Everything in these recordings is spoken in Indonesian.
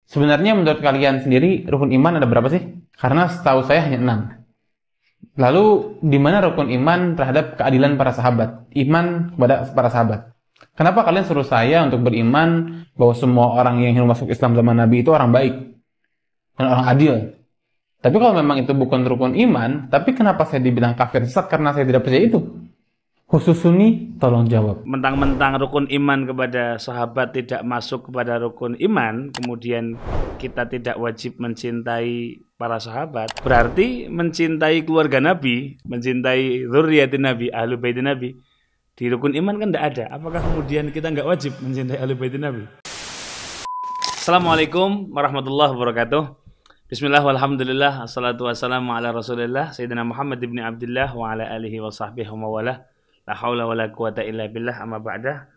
Sebenarnya menurut kalian sendiri rukun iman ada berapa sih? Karena setahu saya hanya 6. Lalu di mana rukun iman terhadap keadilan para sahabat? Iman kepada para sahabat. Kenapa kalian suruh saya untuk beriman bahwa semua orang yang ingin masuk Islam zaman Nabi itu orang baik dan orang adil? Tapi kalau memang itu bukan rukun iman, tapi kenapa saya dibilang kafir sesat karena saya tidak percaya itu? Khusus Sunni, tolong jawab. Mentang-mentang rukun iman kepada sahabat tidak masuk kepada rukun iman, kemudian kita tidak wajib mencintai para sahabat, berarti mencintai keluarga Nabi, mencintai dzurriyyatin Nabi, ahlu baitin Nabi, di rukun iman kan tidak ada. Apakah kemudian kita nggak wajib mencintai ahlu baitin Nabi? Assalamualaikum warahmatullahi wabarakatuh. Bismillah walhamdulillah, assalatu wassalamu ala rasulillah, Sayyidina Muhammad ibn Abdullah wa ala alihi wa sahbihi wa mawalah. La haula wala quwata illa billah, amma ba'dah.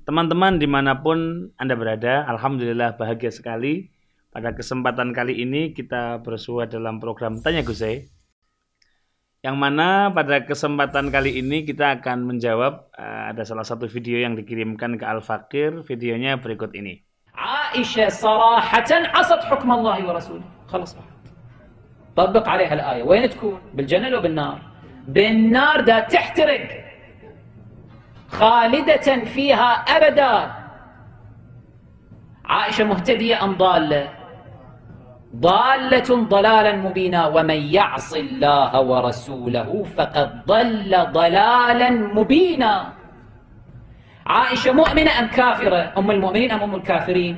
Teman-teman dimanapun Anda berada, alhamdulillah bahagia sekali. Pada kesempatan kali ini kita bersua dalam program Tanya Gusai, yang mana pada kesempatan kali ini kita akan menjawab ada salah satu video yang dikirimkan ke Al-Fakir. Videonya berikut ini. Aisyah sarahatan asat hukm Allah wa rasulih. Khalas. طبق عليها الآية. وين تكون؟ بالجنة أو بالنار؟ بالنار دا تحترق. خالدة فيها أبدا. عائشة مهتدية أم ضالة؟ ضالة ضلالا مبينا. ومن يعص الله ورسوله فقد ضل ضلالا مبينا. عائشة مؤمنة أم كافرة؟ أم المؤمنين أم أم الكافرين؟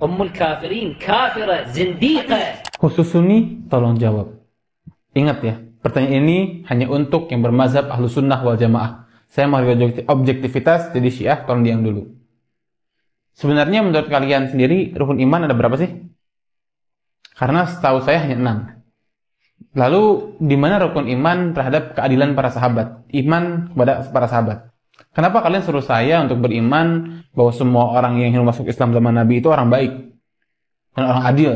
أم الكافرين كافرة زنديقة. Khusus Sunni, tolong jawab. Ingat ya, pertanyaan ini hanya untuk yang bermazhab ahlu sunnah wal jamaah. Saya mau objektivitas, jadi Syiah tolong diam dulu. Sebenarnya menurut kalian sendiri rukun iman ada berapa sih? Karena setahu saya hanya 6. Lalu di mana rukun iman terhadap keadilan para sahabat? Iman kepada para sahabat. Kenapa kalian suruh saya untuk beriman bahwa semua orang yang ingin masuk Islam zaman Nabi itu orang baik dan orang adil?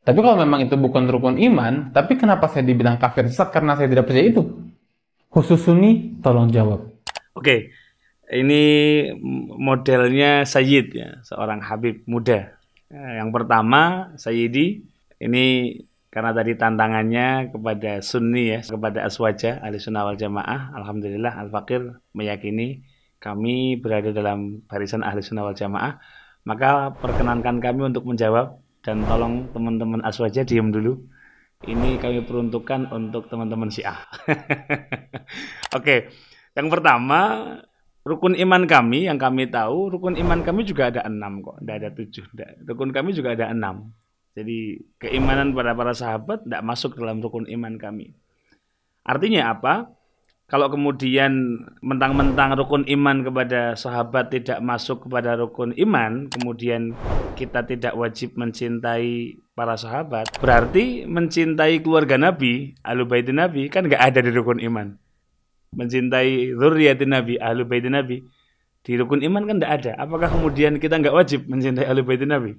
Tapi kalau memang itu bukan rukun iman, tapi kenapa saya dibilang kafir sesat karena saya tidak percaya itu? Khusus Sunni, tolong jawab. Oke, ini modelnya Sayyid ya, seorang Habib muda. Yang pertama, Sayyidi, ini karena tadi tantangannya kepada Sunni ya, kepada Aswaja, Ahli Sunnah wal Jamaah. Alhamdulillah, Al-Fakir meyakini kami berada dalam barisan Ahli Sunnah wal Jamaah. Maka perkenankan kami untuk menjawab, dan tolong teman-teman Aswaja diam dulu. Ini kami peruntukkan untuk teman-teman Syiah. Oke, yang pertama, rukun iman kami, yang kami tahu, rukun iman kami juga ada 6 kok, tidak ada 7. Rukun kami juga ada 6. Jadi keimanan pada para sahabat tidak masuk dalam rukun iman kami. Artinya apa? Kalau kemudian mentang-mentang rukun iman kepada sahabat tidak masuk kepada rukun iman, kemudian kita tidak wajib mencintai para sahabat, berarti mencintai keluarga Nabi, ahlu baitin Nabi, kan nggak ada di rukun iman. Mencintai dzurriyyatin Nabi, ahlu baitin Nabi, di rukun iman kan nggak ada. Apakah kemudian kita nggak wajib mencintai ahlu baitin Nabi?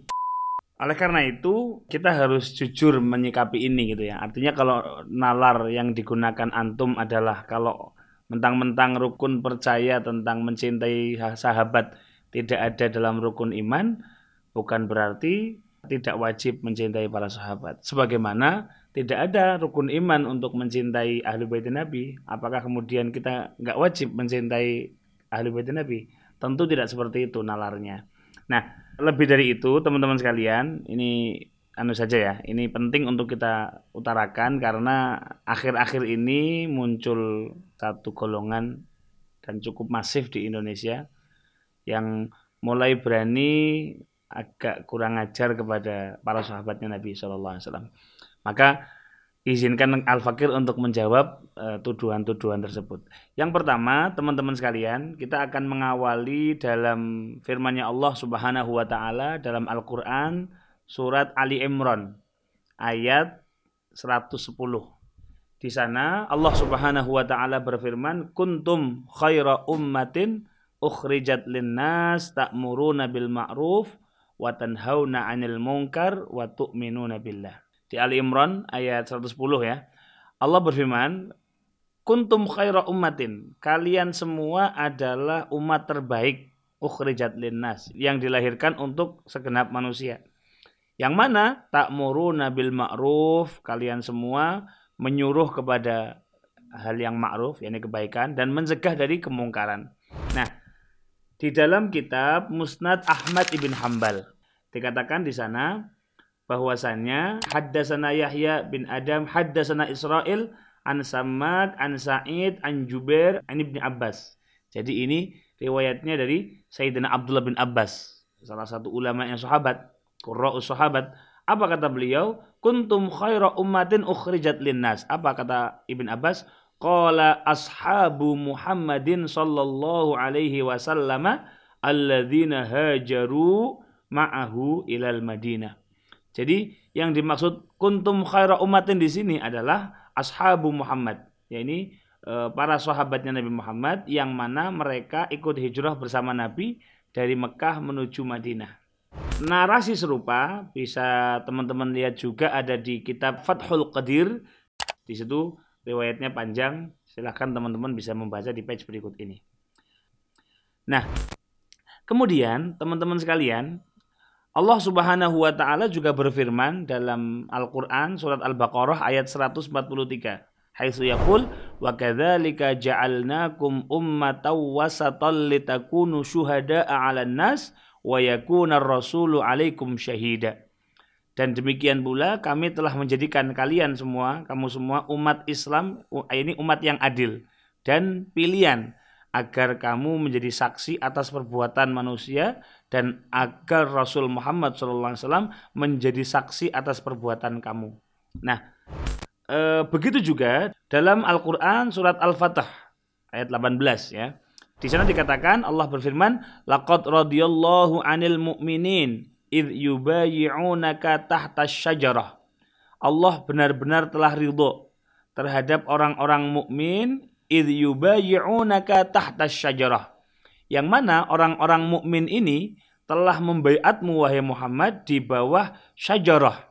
Oleh karena itu, kita harus jujur menyikapi ini gitu ya. Artinya kalau nalar yang digunakan antum adalah kalau mentang-mentang rukun percaya tentang mencintai sahabat tidak ada dalam rukun iman, bukan berarti tidak wajib mencintai para sahabat. Sebagaimana tidak ada rukun iman untuk mencintai ahli baitin Nabi, apakah kemudian kita nggak wajib mencintai ahli baitin Nabi? Tentu tidak seperti itu nalarnya. Nah, lebih dari itu teman-teman sekalian, ini saja ya, ini penting untuk kita utarakan karena akhir-akhir ini muncul satu golongan dan cukup masif di Indonesia yang mulai berani agak kurang ajar kepada para sahabatnya Nabi SAW. Maka izinkan Al-Fakir untuk menjawab tuduhan-tuduhan tersebut. Yang pertama, teman-teman sekalian, kita akan mengawali dalam firman-Nya Allah Subhanahu wa taala dalam Al-Qur'an surat Ali Imran ayat 110. Di sana Allah Subhanahu wa taala berfirman, "Kuntum khaira ummatin ukhrijat lin-nas ta'muruna bil ma'ruf wa tanhauna 'anil munkar wa tu'minuna billah." Di Ali Imran ayat 110 ya. Allah berfirman, kuntum khaira ummatin, kalian semua adalah umat terbaik, ukhrijat linnas, yang dilahirkan untuk segenap manusia. Yang mana ta'muruna bil ma'ruf, kalian semua menyuruh kepada hal yang ma'ruf, yakni kebaikan, dan mencegah dari kemungkaran. Nah, di dalam kitab Musnad Ahmad ibn Hanbal dikatakan di sana bahwasannya haddatsana Yahya bin Adam haddatsana Israil an Sammak an Sa'id an Jubair an Ibnu Abbas. Jadi ini riwayatnya dari Sayyidina Abdullah bin Abbas, salah satu ulama yang sahabat, qurra'us sahabat. Apa kata beliau? Kuntum khaira ummatin ukhrijat linnas. Apa kata Ibn Abbas? Qala ashabu Muhammadin sallallahu alaihi wasallam alladzina hajaru ma'ahu ilal Madinah. Jadi yang dimaksud kuntum khaira ummatin di sini adalah ashabu Muhammad, yakni para sahabatnya Nabi Muhammad yang mana mereka ikut hijrah bersama Nabi dari Mekah menuju Madinah. Narasi serupa bisa teman-teman lihat juga ada di kitab Fathul Qadir. Di situ riwayatnya panjang, silahkan teman-teman bisa membaca di page berikut ini. Nah, kemudian teman-teman sekalian, Allah Subhanahu wa taala juga berfirman dalam Al-Qur'an surat Al-Baqarah ayat 143. Haitsu yaqul wa kadzalika ja'alnakum ummatan wasatan litakunu syuhada'a 'alan nas wa yakuna ar-rasulu 'alaikum syahida. Dan demikian pula kami telah menjadikan kalian semua, kamu semua umat Islam, ini umat yang adil dan pilihan agar kamu menjadi saksi atas perbuatan manusia dan agar Rasul Muhammad SAW menjadi saksi atas perbuatan kamu. Nah, begitu juga dalam Al-Quran surat Al-Fatah ayat 18 ya. Di sana dikatakan Allah berfirman, laqad radiyallahu 'anil mu'minin idh yubayyi'unaka tahta syajarah. Allah benar-benar telah ridho terhadap orang-orang mukmin idh yubayyi'unaka tahta syajarah. Yang mana orang-orang mukmin ini telah membaiatmu wahai Muhammad di bawah syajarah.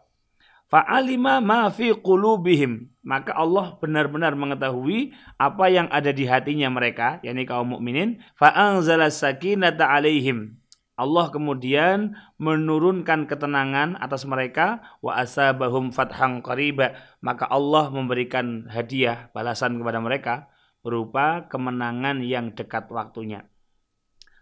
Fa'alima ma fi qulubihim, maka Allah benar-benar mengetahui apa yang ada di hatinya mereka, yakni kaum mukminin. Fa'anzala sakinata 'alaihim, Allah kemudian menurunkan ketenangan atas mereka. Wa asabahum fathang qariba, maka Allah memberikan hadiah balasan kepada mereka berupa kemenangan yang dekat waktunya.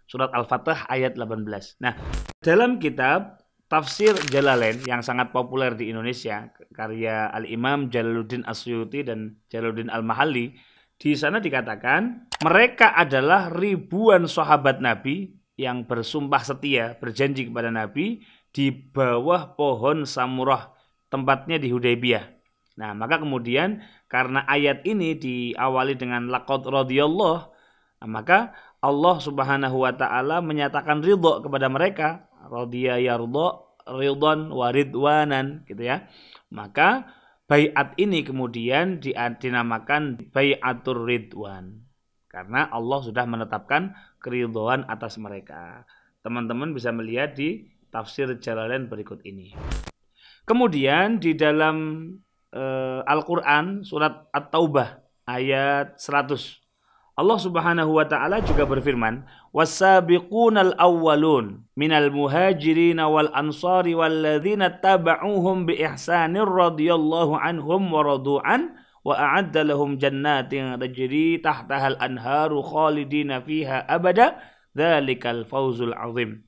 Surat Al-Fatah ayat 18. Nah, dalam kitab Tafsir Jalalain yang sangat populer di Indonesia, karya Al-Imam Jalaluddin As-Suyuti dan Jalaluddin Al-Mahalli, di sana dikatakan mereka adalah ribuan sahabat Nabi yang bersumpah setia, berjanji kepada Nabi di bawah pohon Samurah, tempatnya di Hudaybiyah. Nah, maka kemudian karena ayat ini diawali dengan laqad radhiyallahu, maka Allah Subhanahu wa taala menyatakan ridho kepada mereka, radhiya yarda ridwan wa ridwanan, gitu ya. Maka baiat ini kemudian dinamakan baiatur ridwan karena Allah sudah menetapkan keridhaan atas mereka. Teman-teman bisa melihat di Tafsir Jalalain berikut ini. Kemudian di dalam Al-Quran surat At-Taubah ayat 100, Allah Subhanahu wa taala juga berfirman, "Was-sabiqunal awwalun minal muhajirin wal ansari walladzina taba'uuhum bi ihsanir radhiyallahu anhum wa radu'an wa a'adda lahum jannatin tajri tahtahal anharu khalidina fiha abada dzalikal fawzul 'adzim."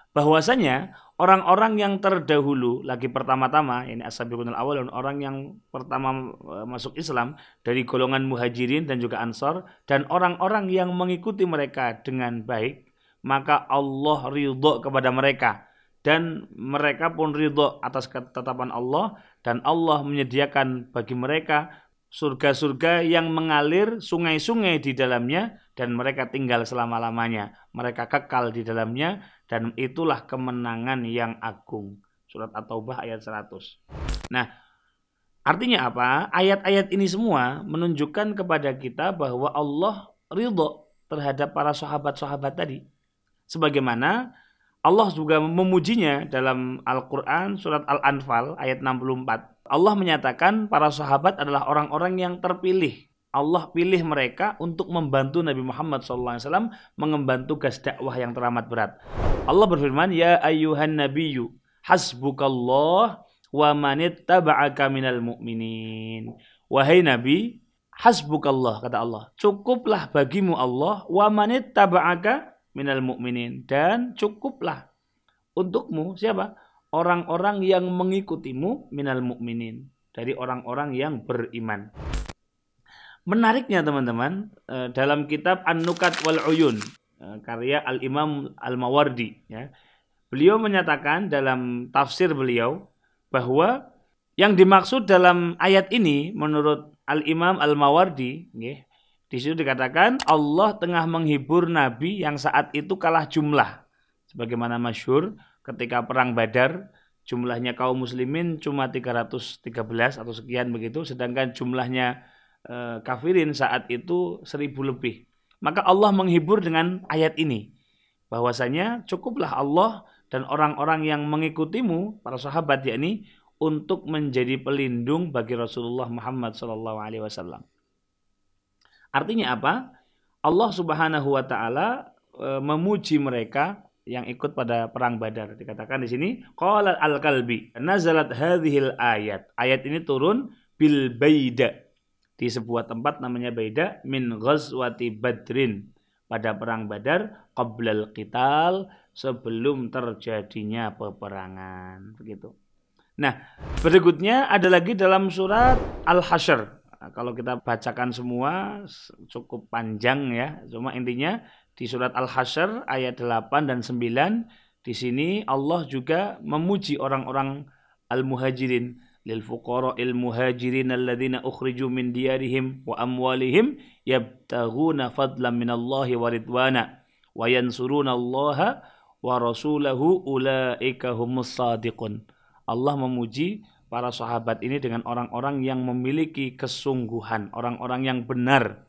Bahwasanya orang-orang yang terdahulu lagi pertama-tama, ini as-sabiqunal awwalun, orang yang pertama masuk Islam dari golongan muhajirin dan juga ansor, dan orang-orang yang mengikuti mereka dengan baik, maka Allah ridho kepada mereka dan mereka pun ridho atas ketetapan Allah, dan Allah menyediakan bagi mereka surga-surga yang mengalir sungai-sungai di dalamnya dan mereka tinggal selama-lamanya, mereka kekal di dalamnya, dan itulah kemenangan yang agung. Surat At-Taubah ayat 100. Nah, artinya apa? Ayat-ayat ini semua menunjukkan kepada kita bahwa Allah ridho terhadap para sahabat-sahabat tadi. Sebagaimana Allah juga memujinya dalam Al-Quran surat Al-Anfal ayat 64. Allah menyatakan para sahabat adalah orang-orang yang terpilih. Allah pilih mereka untuk membantu Nabi Muhammad SAW mengemban tugas dakwah yang teramat berat. Allah berfirman, "Ya ayyuhan nabiyyu hasbukallah wa manittaba'aka minal mu'minin. Wahai Nabi, hasbukallah, kata Allah, cukuplah bagimu Allah, wa manittaba'aka minal mu'minin, dan cukuplah untukmu siapa? Orang-orang yang mengikutimu minal mu'minin, dari orang-orang yang beriman. Menariknya teman-teman, dalam kitab An-Nukat wal Uyun, karya Al-Imam Al-Mawardi, ya, beliau menyatakan dalam tafsir beliau bahwa yang dimaksud dalam ayat ini menurut Al-Imam Al-Mawardi, di situ dikatakan Allah tengah menghibur Nabi yang saat itu kalah jumlah. Sebagaimana masyhur ketika perang Badar, jumlahnya kaum muslimin cuma 313 atau sekian begitu, sedangkan jumlahnya kafirin saat itu 1000 lebih. Maka Allah menghibur dengan ayat ini, bahwasanya cukuplah Allah dan orang-orang yang mengikutimu, para sahabat, yakni untuk menjadi pelindung bagi Rasulullah Muhammad SAW. Artinya apa? Allah Subhanahu wa taala memuji mereka yang ikut pada perang Badar. Dikatakan di sini, qala al-Kalbi, nazalat hadhil ayat. Ayat ini turun bil Baida, di sebuah tempat namanya Baida, min ghazwati Badrin, pada perang Badar, qablal qital, sebelum terjadinya peperangan, begitu. Nah, berikutnya ada lagi dalam surat Al-Hasyr. Nah, kalau kita bacakan semua cukup panjang ya, cuma intinya di surat Al-Hasyr ayat 8 dan 9, di sini Allah juga memuji orang-orang al-muhajirin, lil fuqara'il muhajirin alladzina ukhriju min diyarihim wa amwalihim yabtaghuna fadlan minallahi wa ridwana wa yansuruna Allaha wa rasulahu ulaika humus shadiqun. Allah memuji para sahabat ini dengan orang-orang yang memiliki kesungguhan, orang-orang yang benar.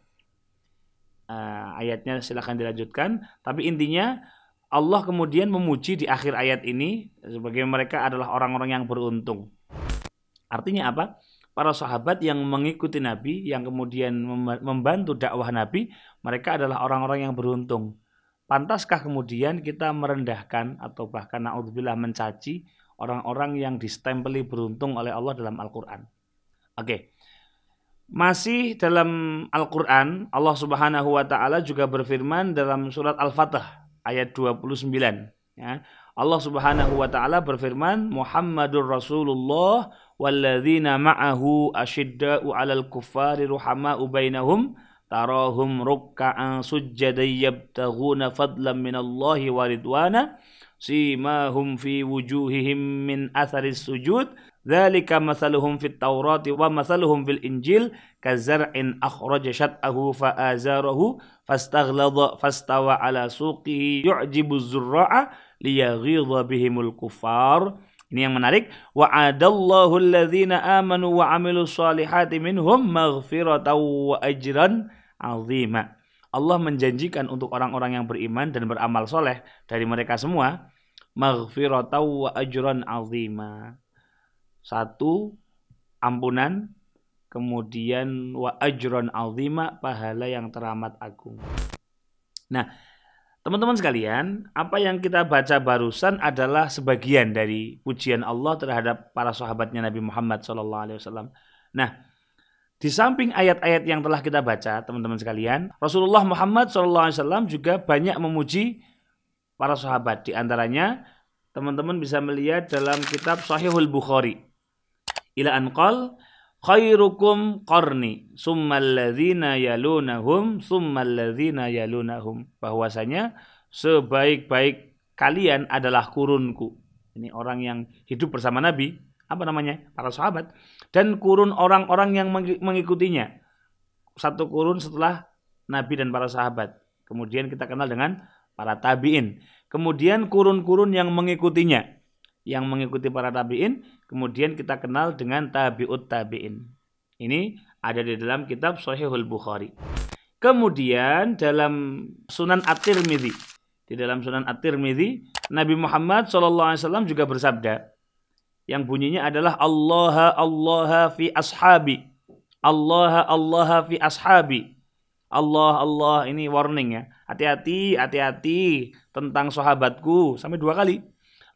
Ayatnya silakan dilanjutkan, tapi intinya Allah kemudian memuji di akhir ayat ini sebagai mereka adalah orang-orang yang beruntung. Artinya apa? Para sahabat yang mengikuti Nabi, yang kemudian membantu dakwah Nabi, mereka adalah orang-orang yang beruntung. Pantaskah kemudian kita merendahkan atau bahkan na'udzubillah mencaci orang-orang yang distempeli beruntung oleh Allah dalam Al-Quran? Oke. Masih dalam Al-Quran, Allah Subhanahu wa ta'ala juga berfirman dalam surat Al-Fatih ayat 29. Ya. Allah Subhanahu wa ta'ala berfirman, Muhammadur Rasulullah walladzina ma'ahu asyidda'u 'alal kuffari ruhama'u bainahum tarahum rukka'an sujjadan yabtaghuna fadlan minallahi wa ridwana simahum fi wujuhihim min atharis sujud dzalika mathaluhum fit taurati wa mathaluhum fil injil kazar'in akhraja shat'ahu fa'azarahu fastaghladha fastawa ala suqihi yu'jibu az-zurra'a liyaghidha bihimul kuffar. Ini yang menarik, wa'adallahu alladzina amanu wa 'amilus solihati minhum maghfiratan wa ajran 'azima. Allah menjanjikan untuk orang-orang yang beriman dan beramal soleh dari mereka semua, maghfiratan wa ajran 'azima. Satu, ampunan, kemudian wa ajran 'azima, pahala yang teramat agung. Nah, teman-teman sekalian, apa yang kita baca barusan adalah sebagian dari pujian Allah terhadap para sahabatnya Nabi Muhammad SAW. Nah, di samping ayat-ayat yang telah kita baca, teman-teman sekalian, Rasulullah Muhammad SAW juga banyak memuji para sahabat. Di antaranya, teman-teman bisa melihat dalam kitab Sahihul Bukhari. Ila anqal, khairukum qarni summal ladzina yalunahum summal ladzina yalunahum, bahwasanya sebaik-baik kalian adalah kurunku. Ini orang yang hidup bersama Nabi, apa namanya? Para sahabat, dan kurun orang-orang yang mengikutinya. Satu kurun setelah Nabi dan para sahabat. Kemudian kita kenal dengan para tabi'in. Kemudian kurun-kurun yang mengikutinya, yang mengikuti para tabi'in, kemudian kita kenal dengan tabi'ut tabi'in. Ini ada di dalam kitab Sahihul Bukhari. Kemudian dalam Sunan At-Tirmidzi, di dalam Sunan At-Tirmidzi, Nabi Muhammad SAW juga bersabda, yang bunyinya adalah Allah Allah fi ashabi, Allah Allah fi ashabi. Allah Allah, ini warning ya, hati-hati, hati-hati tentang sahabatku, sampai 2 kali.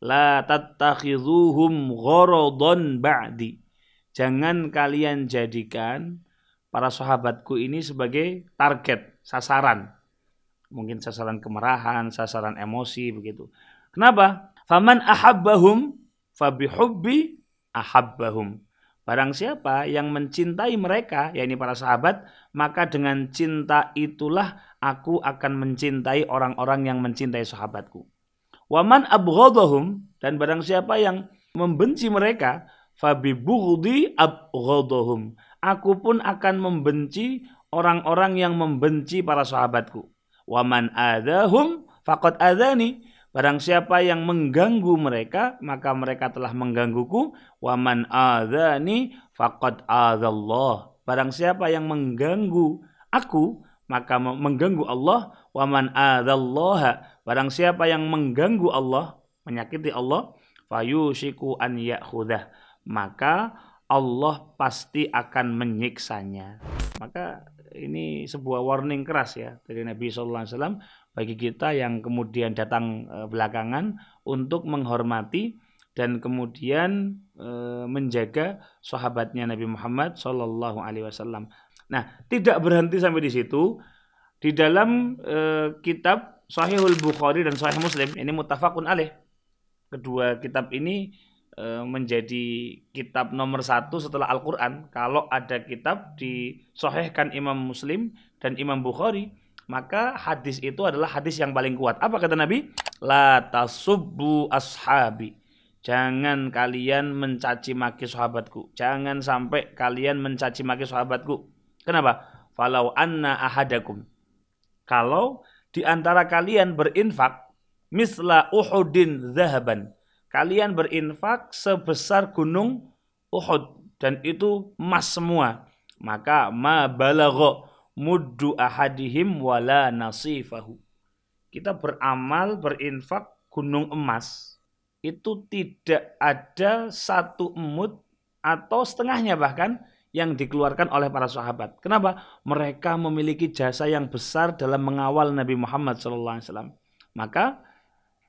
la tattakhidhuhum gharadan ba'di. Jangan kalian jadikan para sahabatku ini sebagai target, sasaran. Mungkin sasaran kemarahan, sasaran emosi begitu. Kenapa? Faman ahabbahum fabihubbi ahabbahum. Barang siapa yang mencintai mereka, yakni para sahabat, maka dengan cinta itulah aku akan mencintai orang-orang yang mencintai sahabatku. Waman abghadahum, dan barang siapa yang membenci mereka, fabibughdi abghadahum. Aku pun akan membenci orang-orang yang membenci para sahabatku. Waman adahum faqad adani. Barang siapa yang mengganggu mereka, maka mereka telah menggangguku. Waman adzani faqad adzallah. Barang siapa yang mengganggu aku, maka mengganggu Allah. Waman adzallaha. Barang siapa yang mengganggu Allah, menyakiti Allah, fayushiku an ya'khudah. Maka Allah pasti akan menyiksanya. Maka ini sebuah warning keras ya dari Nabi SAW bagi kita yang kemudian datang belakangan untuk menghormati dan kemudian menjaga sahabatnya Nabi Muhammad SAW. Nah, tidak berhenti sampai di situ. Di dalam kitab Sahihul Bukhari dan Sahih Muslim, ini muttafaqun alaih. Kedua kitab ini menjadi kitab nomor 1 setelah Al-Quran. Kalau ada kitab disahihkan Imam Muslim dan Imam Bukhari, maka hadis itu adalah hadis yang paling kuat. Apa kata Nabi? La tasubbu ashabi. Jangan kalian mencaci maki sahabatku. Jangan sampai kalian mencaci maki sahabatku. Kenapa? Falau anna ahadakum. Kalau di antara kalian berinfak misla Uhudin zahaban. Kalian berinfak sebesar gunung Uhud dan itu emas semua. Maka ma balagha muddu ahadihim wala nasifahu. Kita beramal berinfak gunung emas itu tidak ada satu emut atau setengahnya bahkan yang dikeluarkan oleh para sahabat. Kenapa? Mereka memiliki jasa yang besar dalam mengawal Nabi Muhammad SAW. Maka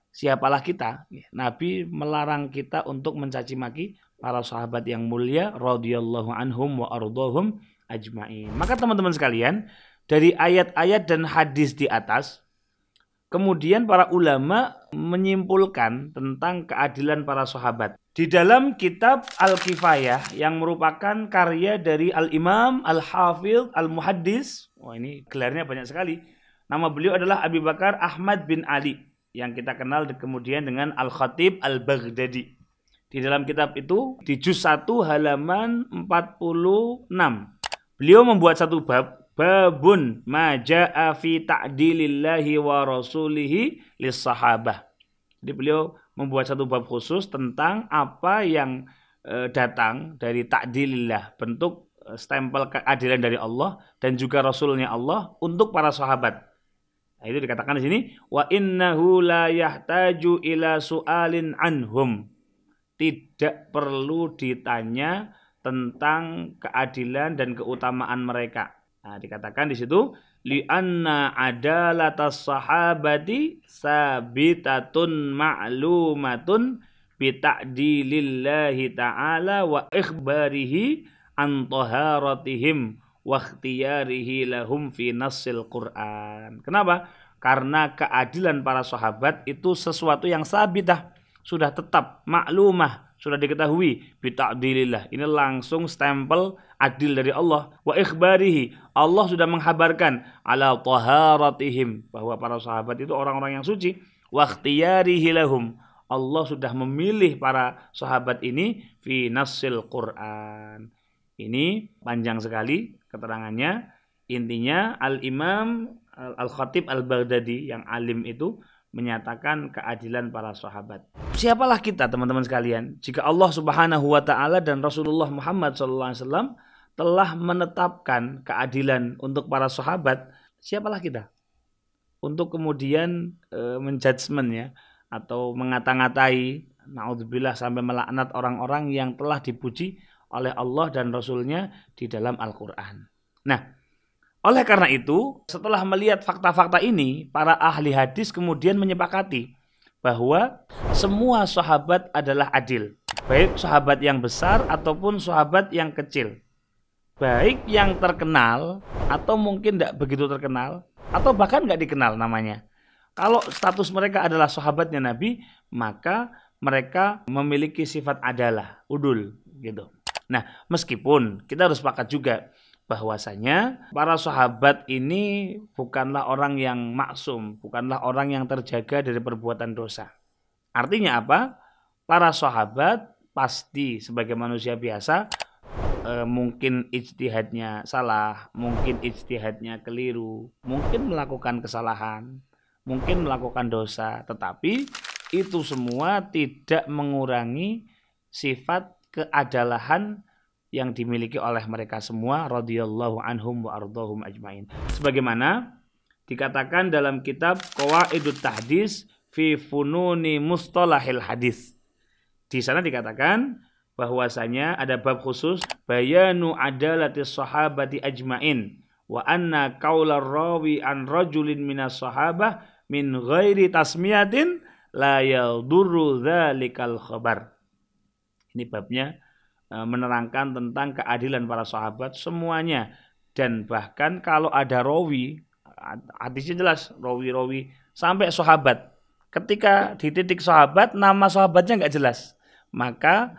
siapalah kita? Nabi melarang kita untuk mencaci maki para sahabat yang mulia radhiyallahu anhum wa ardhahum ajmain. Maka teman-teman sekalian, dari ayat-ayat dan hadis di atas, kemudian para ulama menyimpulkan tentang keadilan para sahabat. Di dalam kitab Al-Kifayah yang merupakan karya dari Al-Imam Al-Hafidh Al-Muhaddis, ini gelarnya banyak sekali. Nama beliau adalah Abi Bakar Ahmad bin Ali, yang kita kenal kemudian dengan Al-Khatib Al-Baghdadi. Di dalam kitab itu, di juz 1 halaman 46, beliau membuat satu bab, babun ma ja'a fi ta'dilillahi wa rasulihi lis-sahabah. Jadi beliau membuat satu bab khusus tentang apa yang datang dari ta'dilillah, bentuk stempel keadilan dari Allah dan juga Rasulnya Allah untuk para sahabat. Nah, itu dikatakan di sini wa innahu la yahtaju ila su'alin anhum. Tidak perlu ditanya tentang keadilan dan keutamaan mereka. Nah, dikatakan di situ li'anna adalatas sahabati sabitatun ma'lumatun bi ta'dilillahi ta'ala wa ikhbarihi an taharatihim wa ikhtiyarihi lahum fi nassil Qur'an. Kenapa? Karena keadilan para sahabat itu sesuatu yang sabitah, sudah tetap, maklumah, sudah diketahui bi ta'dilillah. Ini langsung stempel adil dari Allah. Wa ikhbarihi, Allah sudah menghabarkan ala taharatihim, bahwa para sahabat itu orang-orang yang suci. Wa ikhtiyarihi lahum, Allah sudah memilih para sahabat ini fi nassil Qur'an. Ini panjang sekali keterangannya. Intinya Al-Imam Al-Khatib Al-Baghdadi yang alim itu menyatakan keadilan para sahabat. Siapalah kita teman-teman sekalian jika Allah Subhanahu wa taala dan Rasulullah Muhammad SAW telah menetapkan keadilan untuk para sahabat, siapalah kita untuk kemudian menjudgment ya, atau mengata-ngatai, naudzubillah, sampai melaknat orang-orang yang telah dipuji oleh Allah dan Rasulnya di dalam Al-Quran. Nah, oleh karena itu, setelah melihat fakta-fakta ini, para ahli hadis kemudian menyepakati bahwa semua sahabat adalah adil. Baik sahabat yang besar ataupun sahabat yang kecil. Baik yang terkenal atau mungkin tidak begitu terkenal atau bahkan nggak dikenal namanya. Kalau status mereka adalah sahabatnya Nabi, maka mereka memiliki sifat adalah, udul gitu. Nah, meskipun kita harus sepakat juga bahwasanya para sahabat ini bukanlah orang yang maksum, bukanlah orang yang terjaga dari perbuatan dosa. Artinya apa? Para sahabat pasti sebagai manusia biasa mungkin ijtihadnya salah, mungkin ijtihadnya keliru, mungkin melakukan kesalahan, mungkin melakukan dosa, tetapi itu semua tidak mengurangi sifat keadalahan yang dimiliki oleh mereka semua radhiyallahu anhum wa ardhahum ajmain. Sebagaimana dikatakan dalam kitab Qawaidut Tahdits fi Fununi Mustalahil Hadis. Di sana dikatakan bahwasanya ada bab khusus bayanu adalatis sahabati ajmain wa anna qaular rawi an rajulin minas sahabah min ghairi tasmiyatin la yadurru dzalikal khabar. Ini babnya menerangkan tentang keadilan para sahabat semuanya, dan bahkan kalau ada rawi, hadisnya jelas rawi-rawi sampai sahabat, ketika di titik sahabat nama sahabatnya nggak jelas, maka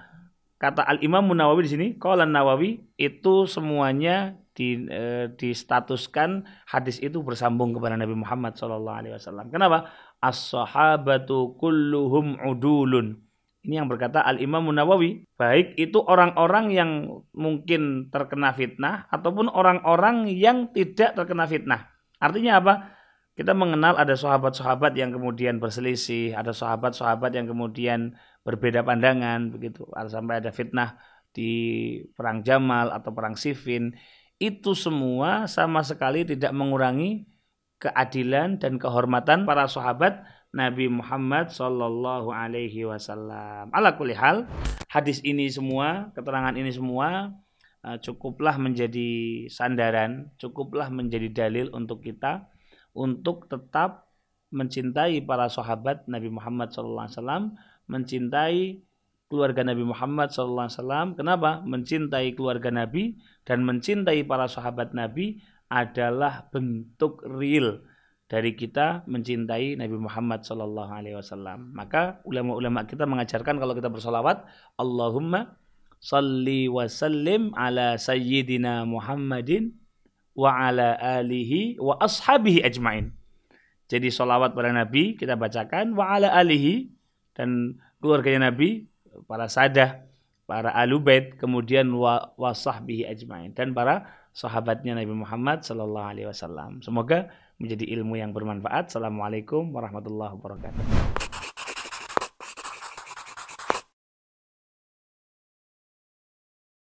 kata Al-Imam Nawawi di sini, qala Nawawi, itu semuanya distatuskan hadis itu bersambung kepada Nabi Muhammad SAW. Kenapa? As-sahabatu kulluhum udulun. Ini yang berkata Al-Imam Nawawi. Baik itu orang-orang yang mungkin terkena fitnah ataupun orang-orang yang tidak terkena fitnah. Artinya apa? Kita mengenal ada sahabat-sahabat yang kemudian berselisih, ada sahabat-sahabat yang kemudian berbeda pandangan, begitu. Sampai ada fitnah di perang Jamal atau perang Siffin. Itu semua sama sekali tidak mengurangi keadilan dan kehormatan para sahabat Nabi Muhammad sallallahu alaihi wasallam. Ala kulli hal, hadis ini semua, keterangan ini semua cukuplah menjadi sandaran, cukuplah menjadi dalil untuk kita untuk tetap mencintai para sahabat Nabi Muhammad sallallahu alaihi wasallam, mencintai keluarga Nabi Muhammad sallallahu alaihi wasallam. Kenapa? Mencintai keluarga Nabi dan mencintai para sahabat Nabi adalah bentuk real dari kita mencintai Nabi Muhammad sallallahu alaihi wasallam. Maka ulama-ulama kita mengajarkan kalau kita bersolawat, Allahumma salli wa sallim ala sayyidina Muhammadin wa ala alihi wa ashabihi ajmain. Jadi solawat pada Nabi kita bacakan wa ala alihi, dan keluarganya Nabi, para sahadah, para alubait, kemudian wa sahbihi ajmain, dan para sahabatnya Nabi Muhammad sallallahu alaihi wasallam. Semoga menjadi ilmu yang bermanfaat. Assalamualaikum warahmatullahi wabarakatuh.